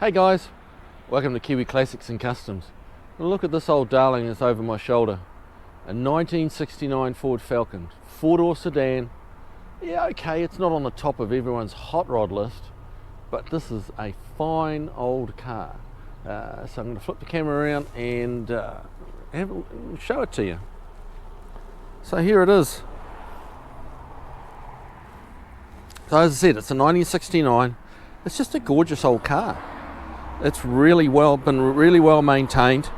Hey guys, welcome to Kiwi Classics and Customs. Now look at this old darling that's over my shoulder. A 1969 Ford Falcon, four-door sedan. Yeah, okay, it's not on the top of everyone's hot rod list, but this is a fine old car. So I'm going to flip the camera around and show it to you. So here it is. So as I said, it's a 1969. It's just a gorgeous old car. It's been really well maintained.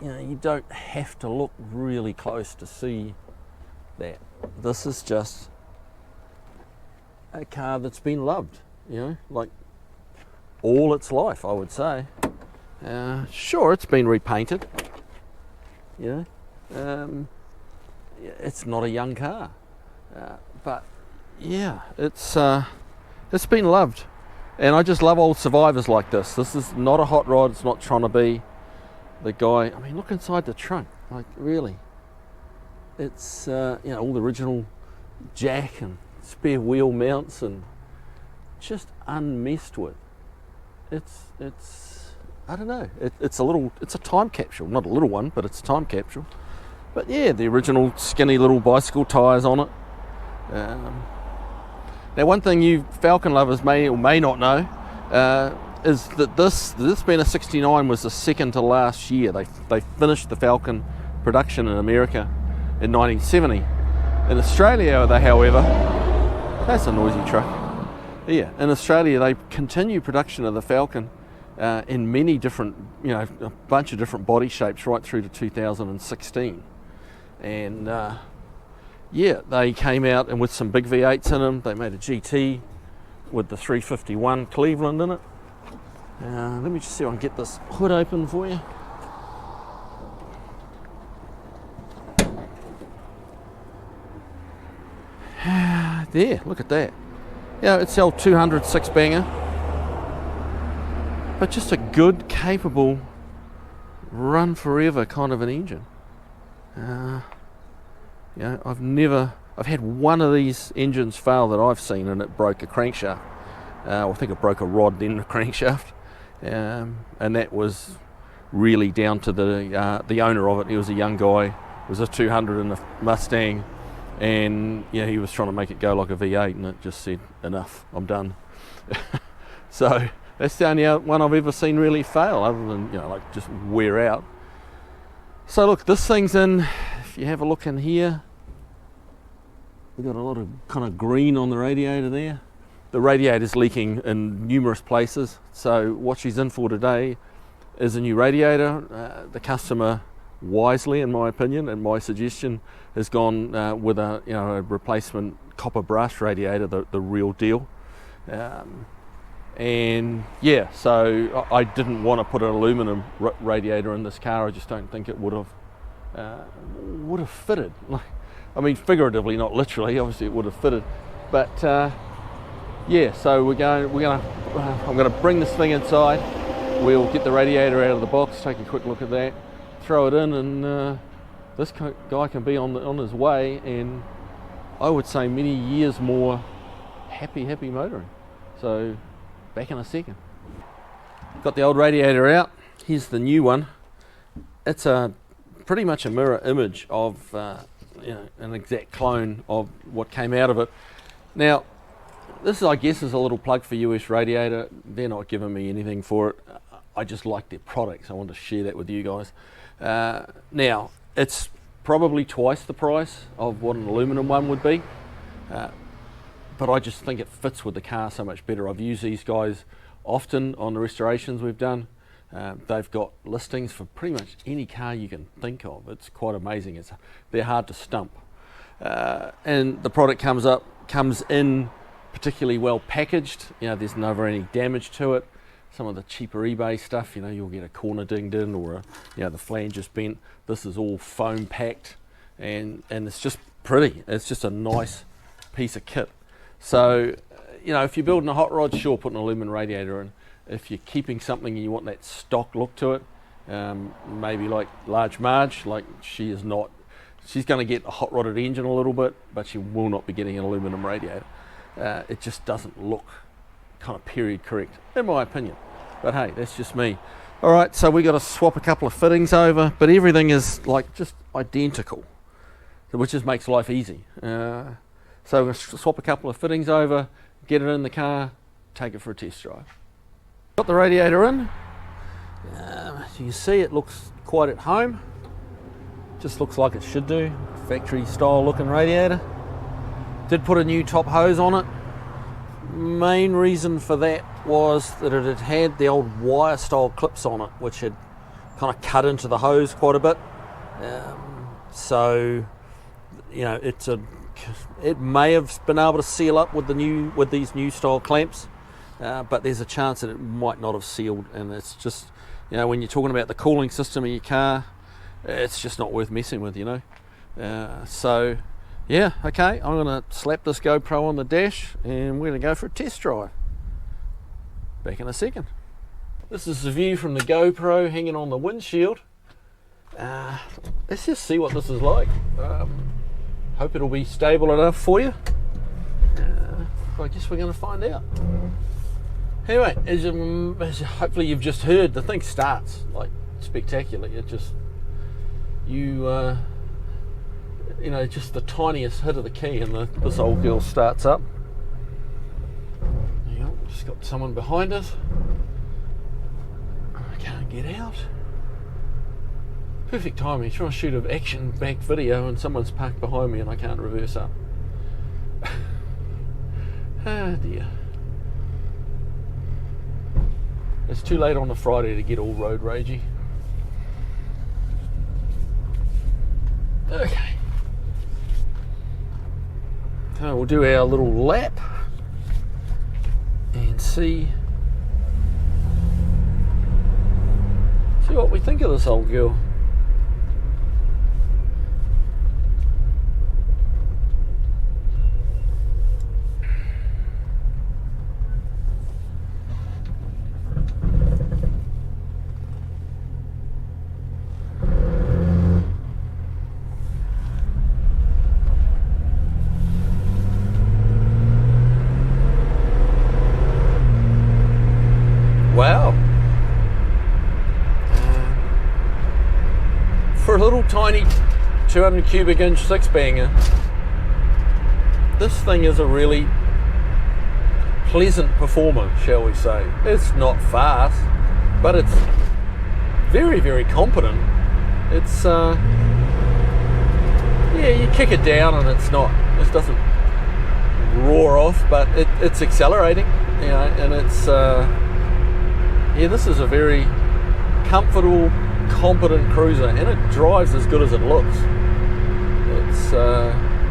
You know, you don't have to look really close to see that. This is just a car that's been loved, you know, like all its life, I would say. Sure, it's been repainted, you know. It's not a young car, but yeah, it's been loved, and I just love old survivors like this. This is not a hot rod. It's not trying to be the guy. I mean, look inside the trunk. Like, really, it's you know, all the original jack and spare wheel mounts, and just unmessed with. It's I don't know. It's a time capsule. Not a little one, but it's a time capsule. But yeah, the original skinny little bicycle tyres on it. Now, one thing you Falcon lovers may or may not know is that this being a 69 was the second to last year. They finished the Falcon production in America in 1970. In Australia, however, that's a noisy truck. Yeah, in Australia they continue production of the Falcon in many different, you know, a bunch of different body shapes right through to 2016. And yeah, they came out and with some big V8s in them. They made a GT with the 351 Cleveland in it. Let me just see if I can get this hood open for you. There, look at that. Yeah, it's the old 200 six-banger. But just a good, capable, run forever kind of an engine. You know, I've had one of these engines fail that I've seen, and it broke a crankshaft. I think it broke a rod, then the crankshaft, and that was really down to the owner of it. He was a young guy. It was a 200 in a Mustang, and yeah, he was trying to make it go like a V8, and it just said, "Enough, I'm done." So that's the only one I've ever seen really fail, other than, you know, like just wear out. So look, this thing's in. If you have a look in here, we've got a lot of kind of green on the radiator there. The radiator's leaking in numerous places, so what she's in for today is a new radiator. The customer, wisely in my opinion and my suggestion, has gone with a replacement copper brass radiator, the real deal. And yeah, so I didn't want to put an aluminum radiator in this car. I just don't think it would have fitted. I mean, figuratively, not literally. Obviously, it would have fitted, but yeah. So I'm going to bring this thing inside. We'll get the radiator out of the box, take a quick look at that, throw it in, and this guy can be on his way. And I would say many years more happy motoring. So back in a second. Got the old radiator out. Here's the new one. It's pretty much a mirror image of an exact clone of what came out of it. Now, this I guess is a little plug for US Radiator. They're not giving me anything for it. I just like their products. I want to share that with you guys. Now, it's probably twice the price of what an aluminum one would be. But I just think it fits with the car so much better. I've used these guys often on the restorations we've done. They've got listings for pretty much any car you can think of. It's quite amazing. They're hard to stump. And the product comes in particularly well packaged. You know, there's never any damage to it. Some of the cheaper eBay stuff, you know, you'll get a corner dinged in, or the flange is bent. This is all foam packed, and it's just pretty. It's just a nice piece of kit. So, you know, if you're building a hot rod, sure, put an aluminum radiator in. If you're keeping something and you want that stock look to it, maybe like Large Marge, like she is not. She's going to get a hot rodded engine a little bit, but she will not be getting an aluminum radiator. it just doesn't look kind of period correct, in my opinion. But hey, that's just me. All right, so we got to swap a couple of fittings over, but everything is like just identical, which just makes life easy. So we're going to swap a couple of fittings over, get it in the car, take it for a test drive. Got the radiator in. As you can see, it looks quite at home. Just looks like it should do. Factory style looking radiator. Did put a new top hose on it. Main reason for that was that it had the old wire style clips on it, which had kind of cut into the hose quite a bit. So, you know, it may have been able to seal up with these new style clamps, but there's a chance that it might not have sealed. And it's just, you know, when you're talking about the cooling system in your car, it's just not worth messing with, you know. So yeah, okay, I'm going to slap this GoPro on the dash and we're going to go for a test drive. Back in a second. This is the view from the GoPro hanging on the windshield. Let's just see what this is like. Hope it'll be stable enough for you. I guess we're going to find out. Anyway, as hopefully you've just heard, the thing starts like spectacularly. It just, you know, just the tiniest hit of the key and this old girl starts up. Hang on, just got someone behind us. I can't get out. Perfect timing. Trying to shoot an action-packed video and someone's parked behind me and I can't reverse up. Ah dear. It's too late on a Friday to get all road ragey. Okay. So we'll do our little lap and see what we think of this old girl. Wow. For a little tiny 200 cubic inch six banger, this thing is a really pleasant performer, shall we say. It's not fast, but it's very, very competent. It's yeah, you kick it down and it doesn't roar off, but it's accelerating, you know, and it's yeah, this is a very comfortable, competent cruiser, and it drives as good as it looks. It's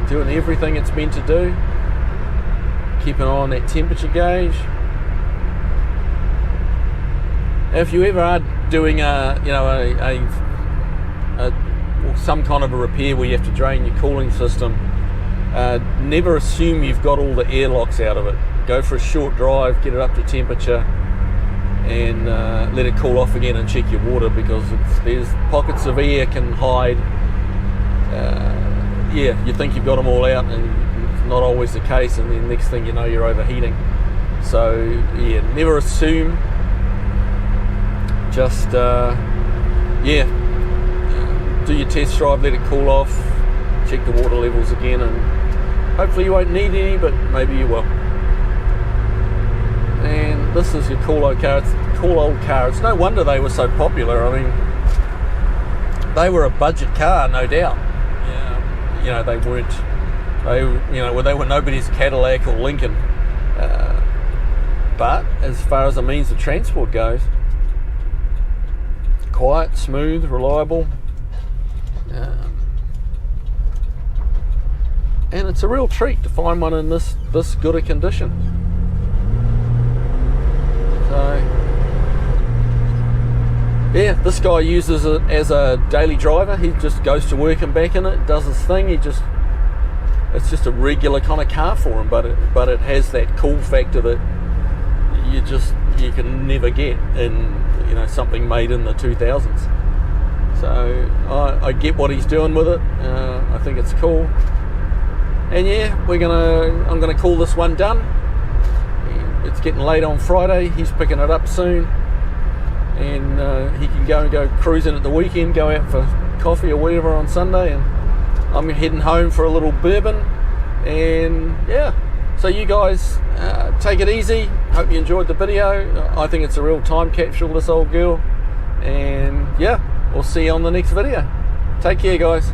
doing everything it's meant to do. Keep an eye on that temperature gauge. If you ever are doing some kind of a repair where you have to drain your cooling system, never assume you've got all the airlocks out of it. Go for a short drive, get it up to temperature, and let it cool off again and check your water, because there's pockets of air can hide. Yeah, you think you've got them all out and it's not always the case, and then next thing you know you're overheating. So yeah, never assume. Just yeah, do your test drive, let it cool off, check the water levels again, and hopefully you won't need any, but maybe you will. And this is your cool old car. It's a cool old car. It's no wonder they were so popular. I mean, they were a budget car, no doubt. Yeah. You know, they weren't. They were nobody's Cadillac or Lincoln. But as far as a means of transport goes, quiet, smooth, reliable, and it's a real treat to find one in this good a condition. So yeah, this guy uses it as a daily driver. He just goes to work and back in it, does his thing. It's just a regular kind of car for him, but it has that cool factor that you can never get in, you know, something made in the 2000s. So I get what he's doing with it. I think it's cool. And yeah, I'm gonna call this one done. It's getting late on Friday. He's picking it up soon, and he can go cruising at the weekend, go out for coffee or whatever on Sunday, and I'm heading home for a little bourbon. And yeah, so you guys take it easy. Hope you enjoyed the video. I think it's a real time capsule, this old girl. And yeah, we'll see you on the next video. Take care, guys.